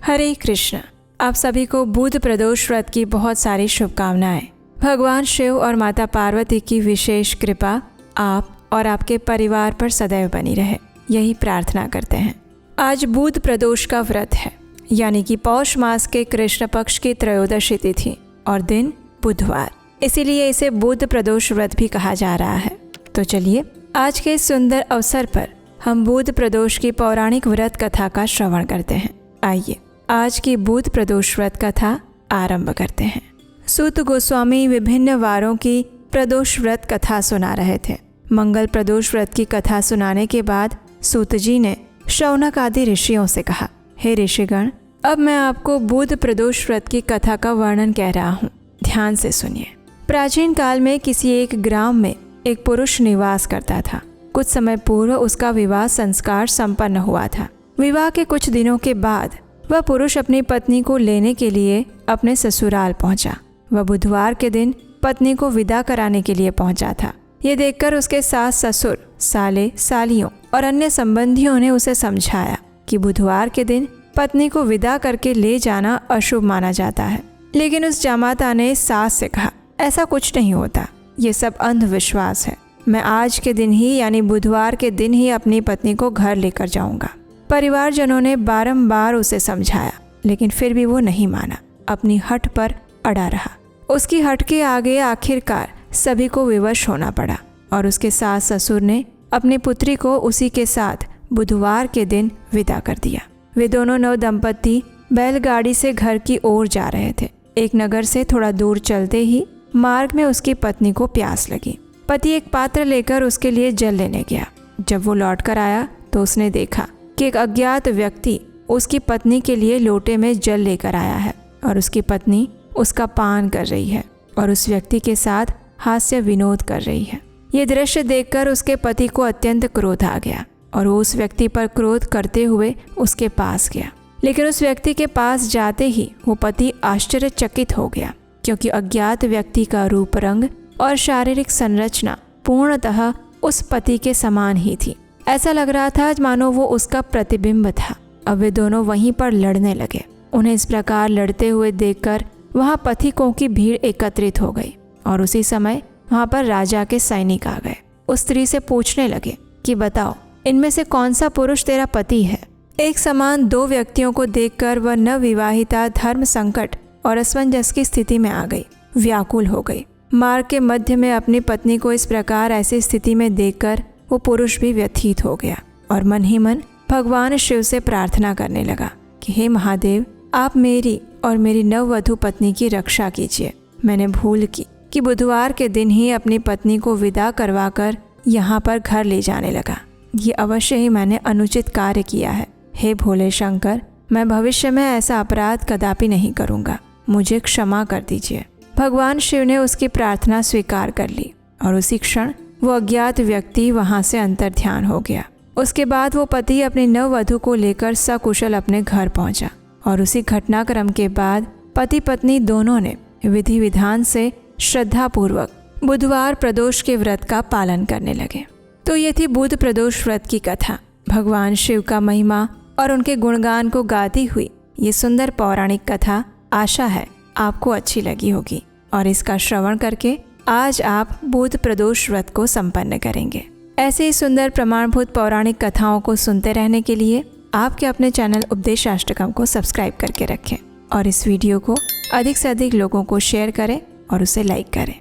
हरे कृष्ण। आप सभी को बुध प्रदोष व्रत की बहुत सारी शुभकामनाएं। भगवान शिव और माता पार्वती की विशेष कृपा आप और आपके परिवार पर सदैव बनी रहे, यही प्रार्थना करते हैं। आज बुध प्रदोष का व्रत है, यानी कि पौष मास के कृष्ण पक्ष की त्रयोदशी तिथि और दिन बुधवार, इसीलिए इसे बुध प्रदोष व्रत भी कहा जा रहा है। तो चलिए आज के इस सुंदर अवसर पर हम बुध प्रदोष की पौराणिक व्रत कथा का श्रवण करते हैं। आइए आज की बुध प्रदोष व्रत कथा आरंभ करते हैं। सूत गोस्वामी विभिन्न वारों की प्रदोष व्रत कथा सुना रहे थे। मंगल प्रदोष व्रत की कथा सुनाने के बाद सूत जी ने शौनक आदि ऋषियों से कहा, हे ऋषिगण, अब मैं आपको बुध प्रदोष व्रत की कथा का वर्णन कह रहा हूँ, ध्यान से सुनिए। प्राचीन काल में किसी एक ग्राम में एक पुरुष निवास करता था। कुछ समय पूर्व उसका विवाह संस्कार संपन्न हुआ था। विवाह के कुछ दिनों के बाद वह पुरुष अपनी पत्नी को लेने के लिए अपने ससुराल पहुंचा। वह बुधवार के दिन पत्नी को विदा कराने के लिए पहुंचा था। ये देखकर उसके सास ससुर, साले, सालियों और अन्य संबंधियों ने उसे समझाया कि बुधवार के दिन पत्नी को विदा करके ले जाना अशुभ माना जाता है। लेकिन उस जामाता ने सास से कहा, ऐसा कुछ नहीं होता, ये सब अंधविश्वास है। मैं आज के दिन ही यानी बुधवार के दिन ही अपनी पत्नी को घर लेकर जाऊंगा। परिवारजनों ने बारंबार उसे समझाया, लेकिन फिर भी वो नहीं माना, अपनी हठ पर अड़ा रहा। उसकी हठ के आगे आखिरकार सभी को विवश होना पड़ा और उसके सास ससुर ने अपनी पुत्री को उसी के साथ बुधवार के दिन विदा कर दिया। वे दोनों नव दंपत्ति बैलगाड़ी से घर की ओर जा रहे थे। एक नगर से थोड़ा दूर चलते ही मार्ग में उसकी पत्नी को प्यास लगी। पति एक पात्र लेकर उसके लिए जल लेने गया। जब वो लौट कर आया तो उसने देखा कि एक अज्ञात व्यक्ति उसकी पत्नी के लिए लोटे में जल लेकर आया है और उसकी पत्नी उसका पान कर रही है और उस व्यक्ति के साथ हास्य विनोद कर रही है। ये दृश्य देखकर उसके पति को अत्यंत क्रोध आ गया और वो उस व्यक्ति पर क्रोध करते हुए उसके पास गया। लेकिन उस व्यक्ति के पास जाते ही वो पति आश्चर्यचकित हो गया, क्योंकि अज्ञात व्यक्ति का रूप, रंग और शारीरिक संरचना पूर्णतः उस पति के समान ही थी। ऐसा लग रहा था मानो वो उसका प्रतिबिंब था। अब वे दोनों वहीं पर लड़ने लगे। उन्हें इस प्रकार लड़ते हुए देखकर वहां पथिकों की भीड़ एकत्रित हो गई और उसी समय वहां पर राजा के सैनिक आ गए। उस स्त्री से पूछने लगे कि बताओ, इनमें से कौन सा पुरुष तेरा पति है? एक समान दो व्यक्तियों को देखकर वह नवविवाहिता धर्म संकट और असमंजस की स्थिति में आ गई, व्याकुल हो गई। मार्ग के मध्य में अपनी पत्नी को इस प्रकार ऐसी स्थिति में देखकर वो पुरुष भी व्यथित हो गया और मन ही मन भगवान शिव से प्रार्थना करने लगा कि हे महादेव, आप मेरी और मेरी नववधू पत्नी की रक्षा कीजिए। मैंने भूल की कि बुधवार के दिन ही अपनी पत्नी को विदा करवाकर यहाँ पर घर ले जाने लगा। ये अवश्य ही मैंने अनुचित कार्य किया है। हे भोले शंकर, मैं भविष्य में ऐसा अपराध कदापि नहीं करूँगा, मुझे क्षमा कर दीजिए। भगवान शिव ने उसकी प्रार्थना स्वीकार कर ली और उसी क्षण वो अज्ञात व्यक्ति वहां से अंतर्ध्यान हो गया। उसके बाद वो पति अपनी नववधू को लेकर सकुशल अपने घर पहुंचा और उसी घटनाक्रम के बाद पति पत्नी दोनों ने विधि विधान से श्रद्धा पूर्वक बुधवार प्रदोष के व्रत का पालन करने लगे। तो ये थी बुध प्रदोष व्रत की कथा। भगवान शिव का महिमा और उनके गुणगान को गाती हुई ये सुंदर पौराणिक कथा आशा है आपको अच्छी लगी होगी और इसका श्रवण करके आज आप बुध प्रदोष व्रत को संपन्न करेंगे। ऐसे ही सुंदर प्रमाणभूत पौराणिक कथाओं को सुनते रहने के लिए आपके अपने चैनल उपदेशाष्टकम को सब्सक्राइब करके रखें और इस वीडियो को अधिक से अधिक लोगों को शेयर करें और उसे लाइक करें।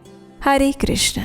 हरे कृष्ण।